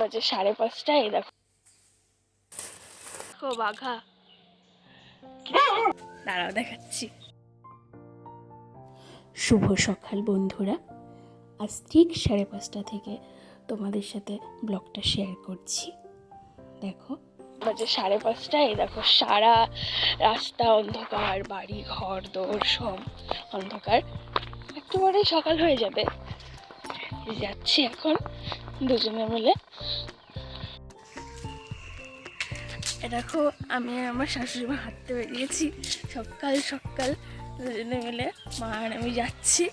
বাজে 5:30। এই দেখো বাঘা, দাঁড়াও দেখাচ্ছি। শুভ সকাল বন্ধুরা, আজ ঠিক 5:30 থেকে তোমাদের সাথে ব্লগটা শেয়ার করছি। দেখো বাজে 5:30। এই দেখো সারা রাস্তা অন্ধকার, বাড়ি ঘর দোর সব অন্ধকার। একটু পরেই সকাল হয়ে যাবে। যাচ্ছি এখন দুজনে মিলে। দেখো আমি আর আমার শাশুড়ি মা হাঁটতে বেরিয়েছি সকাল সকাল দুজনে মিলে, মা আর আমি যাচ্ছি।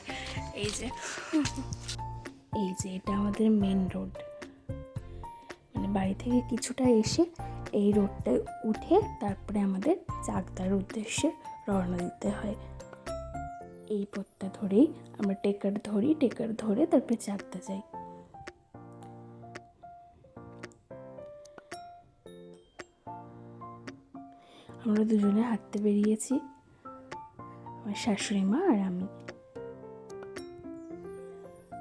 এই যে এটা আমাদের মেন রোড, মানে বাড়ি থেকে কিছুটা এসে এই রোডটায় উঠে তারপরে আমাদের চাকদার উদ্দেশ্যে রওনা দিতে হয়। এই পথটা ধরেই আমরা টেকার ধরে তারপরে চাকদা যাই। আমরা দুজনে হাঁটতে বেরিয়েছি, আমার শাশুড়ি মা আর আমি।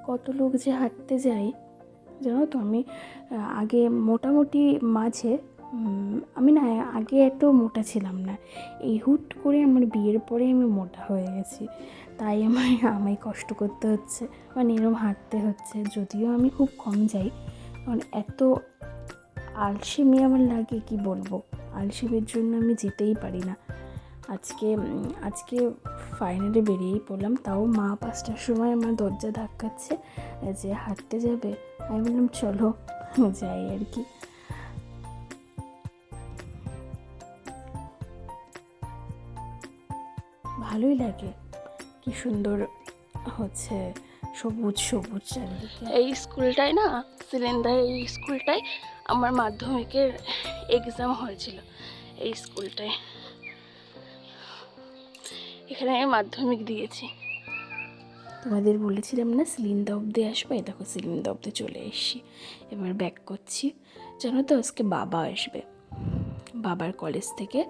কত লোক যে হাঁটতে যায় জানো তো। আমি আগে মোটামুটি মাঝে আমি না আগে এত মোটা ছিলাম না। এই হুট করে আমার বিয়ের পরে আমি মোটা হয়ে গেছি, তাই আমায় কষ্ট করতে হচ্ছে, মানে এরকম হাঁটতে হচ্ছে। যদিও আমি খুব কম যাই, কারণ এত আলসেমি আমার লাগে কি বলবো। আলসেমির জন্য আমি যেতেই পারি না। আজকে ফাইনালি বেরিয়েই পড়লাম, তাও মা 5টার সময় আমার দরজা ধাক্কাচ্ছে যে হাঁটতে যাবে। আমি বললাম চলো যাই আর কি। ভালোই লাগে, কি সুন্দর হচ্ছে সবুজ সবুজ চারিদিকে। এই স্কুলটায় না, সিলিন্ডার এই স্কুলটায় আমার মাধ্যমিকের এক্সাম হয়েছিল। এই স্কুলটায় এখানে আমি মাধ্যমিক দিয়েছি। তোমাদের বলেছিলাম না সিলিন্ডার অব্দি আসবে, দেখো সিলিন্ডার অব্দি চলে এসেছি। এবার ব্যাক করছি। জানো তো আজকে বাবা আসবে, বাবার কলেজ থেকে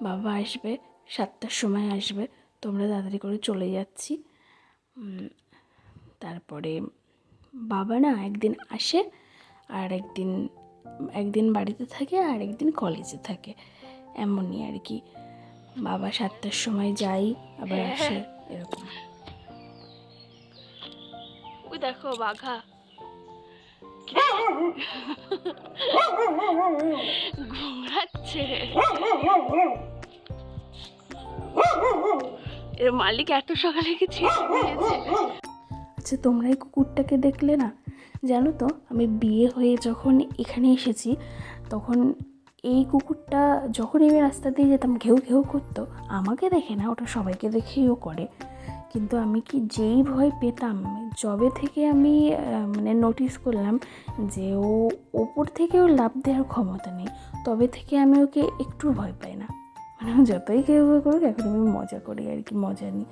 বাবা আসবে 7টার সময় আসবে। তোমরা তাড়াতাড়ি করে চলে যাচ্ছি। তারপরে বাবা না একদিন আসে আর একদিন বাড়িতে থাকে আর একদিন কলেজে থাকে, এমনই আর কি। বাবা 7টার সময় যাই আবার আসে, এরকম। ওই দেখো বাঘা ঘুমাচ্ছে। এর মালিক এত সকালে কিছু। আচ্ছা তোমরা এই কুকুরটাকে দেখলে না? জানো তো আমি বিয়ে হয়ে যখন এখানে এসেছি তখন এই কুকুরটা যখন আমি রাস্তা দিয়ে যেতাম ঘেউ ঘেউ করতো। আমাকে দেখে না, ওটা সবাইকে দেখেইও করে। কিন্তু আমি কি যেই ভয় পেতাম, যবে থেকে আমি মানে নোটিস করলাম যে ও ওপর থেকেও লাফ দেওয়ার ক্ষমতা নেই, তবে থেকে আমি ওকে একটু ভয় পাই না। মানে যতই কেউ করুক এখন আমি মজা করি আর কি, মজা নিই।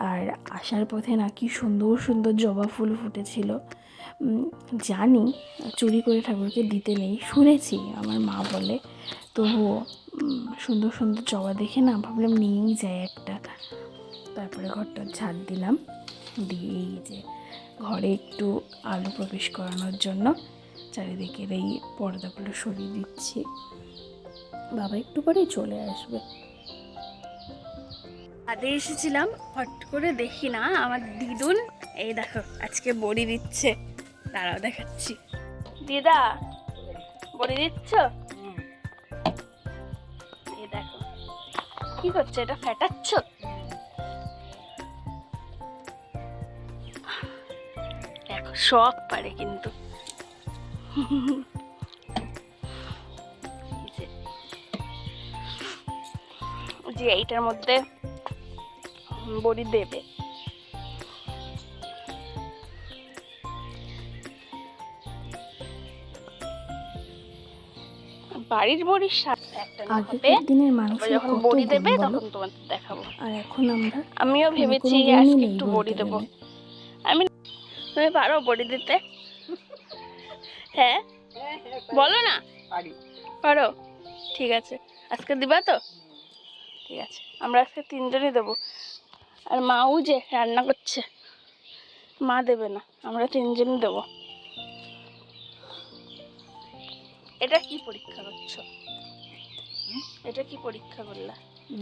আর আসার পথে না কি সুন্দর সুন্দর জবা ফুল ফুটেছিল। জানি চুরি করে ঠাকুরকে দিতে নেই, শুনেছি আমার মা বলে, তবুও সুন্দর সুন্দর জবা দেখে না ভাবলাম নিয়েই যায় একটা। তারপরে ঘরটা ঝাড় দিলাম, দিয়ে এই যে ঘরে একটু আলো প্রবেশ করানোর জন্য চারিদিকের এই পর্দাগুলো সরিয়ে দিচ্ছি। বাবা একটু পরেই চলে আসবে। আদে এসেছিলাম, হট করে দেখি না আমার দিদুন এই দেখো আজকে বড়ি দিচ্ছে। দাঁড়াও দেখাচ্ছি। দিদা বড়ি দিচ্ছ? এই দেখো কি করছে, এটা ফেটাচ্ছ? দেখো সব পারে কিন্তু। যে এইটার মধ্যে বড়ি দেবে। বাড়ির বড়ির সাথে একটা আগের দিনের মানুষ যখন বড়ি দেবে তখন তোমাদের দেখাবো। আর এখন আমিও ভেবেছি আজকে একটু বড়ি দেবো। তুমি পারো বড়ি দিতে? হ্যাঁ বলো না। পারো? ঠিক আছে, আজকে দিবা তো? ঠিক আছে, আমরা আজকে 3জনই দেবো। আর মাও যে রান্না করছে, মা দেবে না, আমরা 3জনই দেবো। এটা কি পরীক্ষা করছো? এটা কি পরীক্ষা করলা?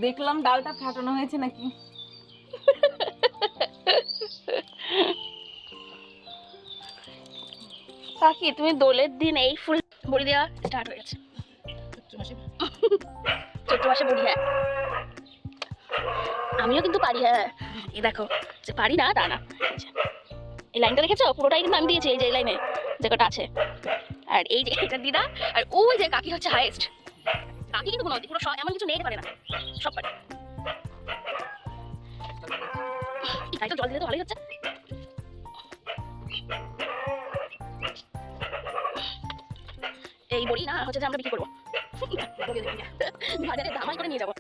দেখলাম ডালটা ফাটানো হয়েছে নাকি। কাকি তুমি দোলের দিন এই ফুল বড়ি দেওয়া স্টার্ট হয়ে গেছে। চৈত্র মাসে বড়ি, হ্যাঁ আমিও কিন্তু পারি। হ্যাঁ এই দেখো, যে পারি না তা না, এই লাইনটা দেখেছো পুরোটাই কিন্তু আমি দিয়েছি, এই যে এই লাইনে যে কটা আছে। আর এই যে এটা দিদা, আর ওই যে কাকি হচ্ছে হাইয়েস্ট। কাকি কিন্তু কোনো পুরো এমন কিছু নেই পারে না, সব পারে। তাই তো জল দিলে তো ভালোই হচ্ছে। এই বড়ি না হচ্ছে যে আমরা বিক্রি করবো, বাজারে দামাই করে নিয়ে যাবো,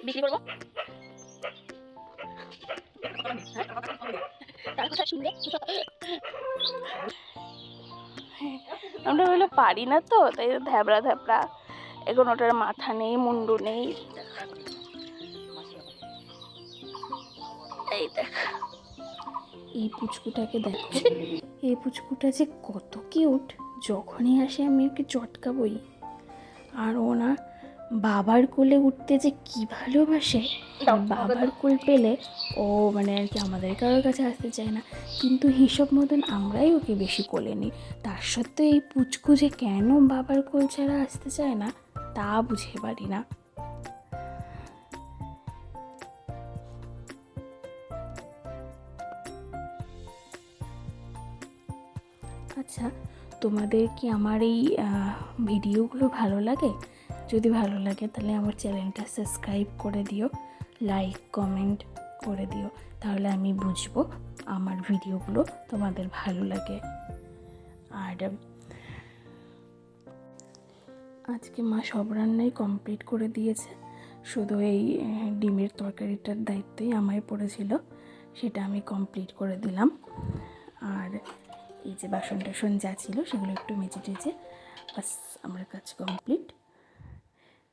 বিক্রি করবো। তার কথা শুনলে আমরা হলো পারি না তো, তাই ধ্যাবড়া ধ্যাবড়া, এখন ওটার মাথা নেই মুন্ডু নেই। এই দেখ এই পুচকুটাকে দেখো, এই পুচকুটা যে কত কিউট, যখনই আসে আমি ওকে চটকাবই। আর ও না বাবার কোলে উঠতে যে কি ভালোবাসে, বাবার কোল পেলে ও মানে আর কি আমাদের কারোর কাছে আসতে চায় না, কিন্তু হিসাব মতন আমরাই ওকে বেশি কোলে নিই। তার সত্ত্বেও এই পুচকু যে কেন বাবার কোল ছাড়া আসতে চায় না তা বুঝে পারি না। আচ্ছা, তোমাদের কি আমার এই ভিডিওগুলো ভালো লাগে? যদি ভালো লাগে তাহলে আমার চ্যানেলটা সাবস্ক্রাইব করে দিও, লাইক কমেন্ট করে দিও, তাহলে আমি বুঝবো আমার ভিডিওগুলো তোমাদের ভালো লাগে। আর আজকে মা সব রান্নাই কমপ্লিট করে দিয়েছে, শুধু এই ডিমের তরকারিটার দায়িত্বই আমায় পড়েছিল, সেটা আমি কমপ্লিট করে দিলাম। আর এই যে বাসন টাসন যা ছিল সেগুলো একটু মেজে টেজে বাস আমার কাজ কমপ্লিট।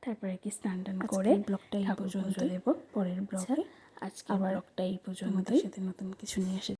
তারপরে কি স্নান টান করে ব্লগটা এই পর্যন্ত দেবো, পরের ব্লগে আজকে আবার ব্লগটা এই পর্যন্ত, সাথে নতুন কিছু নিয়ে এসে